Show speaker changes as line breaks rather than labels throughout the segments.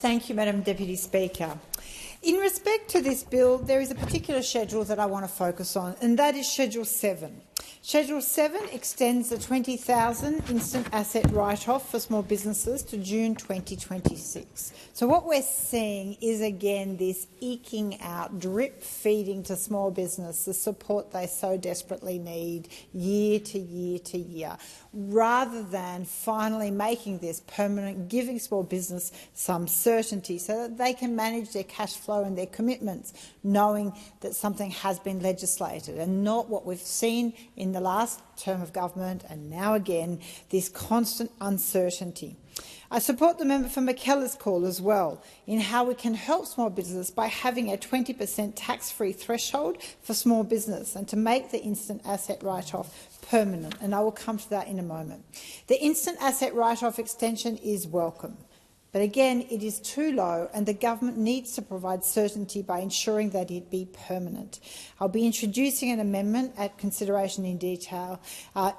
Thank you, Madam Deputy Speaker. In respect to this bill, there is a particular schedule that I want to focus on, and that is Schedule 7. Schedule 7 extends the $20,000 instant asset write-off for small businesses to June 2026. So what we're seeing is, again, this eking out, drip feeding to small business the support they so desperately need year to year to year, rather than finally making this permanent, giving small business some certainty so that they can manage their cash flow and their commitments, knowing that something has been legislated, and not what we've seen in the last term of government and now again, this constant uncertainty. I support the member for Mackellar's call as well in how we can help small business by having a 20% tax-free threshold for small business and to make the instant asset write-off permanent, and I will come to that in a moment. The instant asset write-off extension is welcome, but again, it is too low and the government needs to provide certainty by ensuring that it be permanent. I'll be introducing an amendment at consideration in detail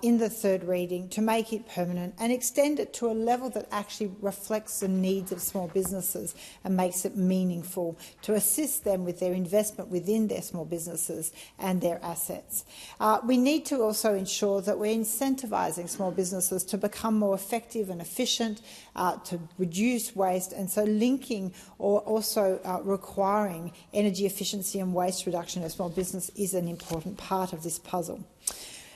in the third reading to make it permanent and extend it to a level that actually reflects the needs of small businesses and makes it meaningful to assist them with their investment within their small businesses and their assets. We need to also ensure that we're incentivising small businesses to become more effective and efficient, to reduce waste, and so linking or also requiring energy efficiency and waste reduction of small business is an important part of this puzzle.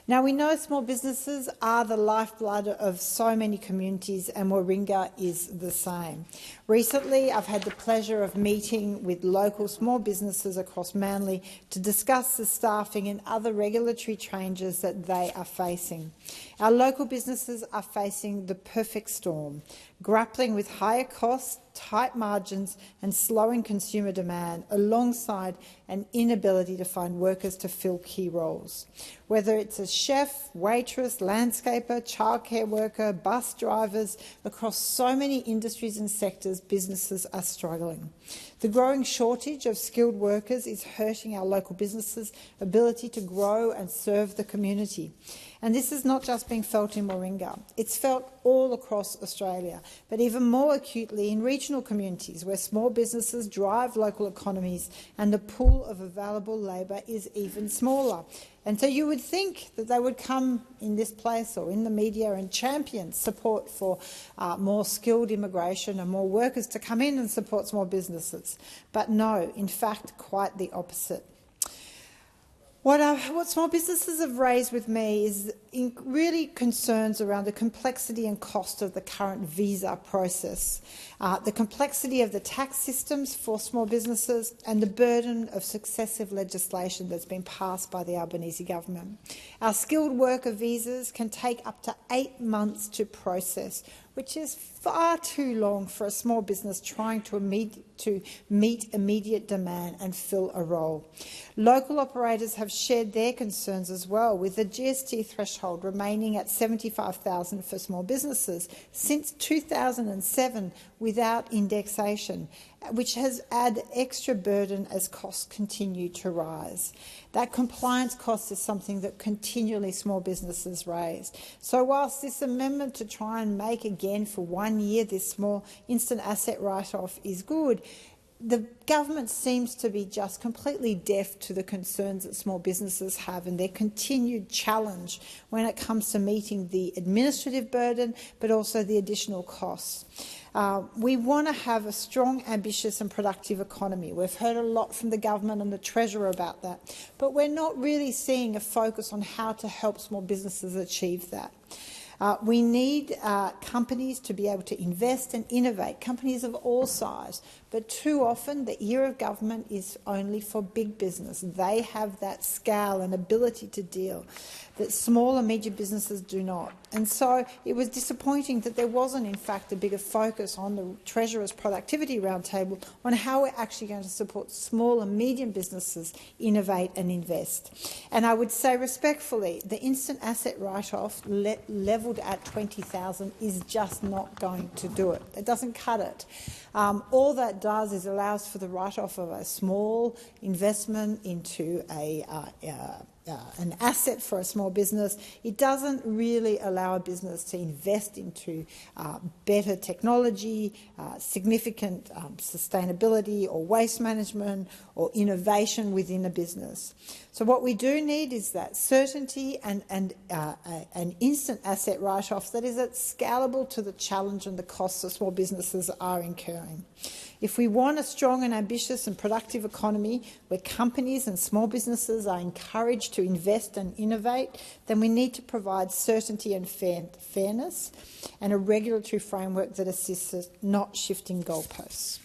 Now, we know small businesses are the lifeblood of so many communities, and Warringah is the same. Recently, I've had the pleasure of meeting with local small businesses across Manly to discuss the staffing and other regulatory changes that they are facing. Our local businesses are facing the perfect storm, grappling with higher costs, tight margins and slowing consumer demand, alongside an inability to find workers to fill key roles. Whether it's a chef, waitress, landscaper, childcare worker, bus drivers, across so many industries and sectors, businesses are struggling. The growing shortage of skilled workers is hurting our local businesses' ability to grow and serve the community. And this is not just being felt in Warringah. It's felt all across Australia, but even more acutely in regional communities where small businesses drive local economies and the pool of available labour is even smaller. And so you would think that they would come in this place or in the media and champion support for more skilled immigration and more workers to come in and support small businesses. But no, in fact, quite the opposite. What small businesses have raised with me is really concerns around the complexity and cost of the current visa process, the complexity of the tax systems for small businesses, and the burden of successive legislation that's been passed by the Albanese government. Our skilled worker visas can take up to 8 months to process, which is far too long for a small business trying to meet immediate demand and fill a role. Local operators have shared their concerns as well, with the GST threshold remaining at $75,000 for small businesses since 2007 without indexation, which has added extra burden as costs continue to rise. That compliance cost is something that continually small businesses raise. So whilst this amendment to try and make again for 1 year this small instant asset write-off is good, the government seems to be just completely deaf to the concerns that small businesses have and their continued challenge when it comes to meeting the administrative burden but also the additional costs. We want to have a strong, ambitious and productive economy. We've heard a lot from the government and the Treasurer about that, but we're not really seeing a focus on how to help small businesses achieve that. We need companies to be able to invest and innovate, companies of all size, but too often the ear of government is only for big business. They have that scale and ability to deal that small and medium businesses do not. And so it was disappointing that there wasn't, in fact, a bigger focus on the Treasurer's Productivity Roundtable on how we're actually going to support small and medium businesses innovate and invest. And I would say respectfully, the instant asset write-off levelled at $20,000 is just not going to do it. It doesn't cut it. All that does is allows for the write-off of a small investment into a an asset for a small business. It doesn't really allow a business to invest into better technology, significant sustainability or waste management or innovation within a business. So what we do need is that certainty and an instant asset write-off that is scalable to the challenge and the costs that small businesses are incurring. If we want a strong and ambitious and productive economy where companies and small businesses are encouraged to invest and innovate, then we need to provide certainty and fairness and a regulatory framework that assists us, not shifting goalposts.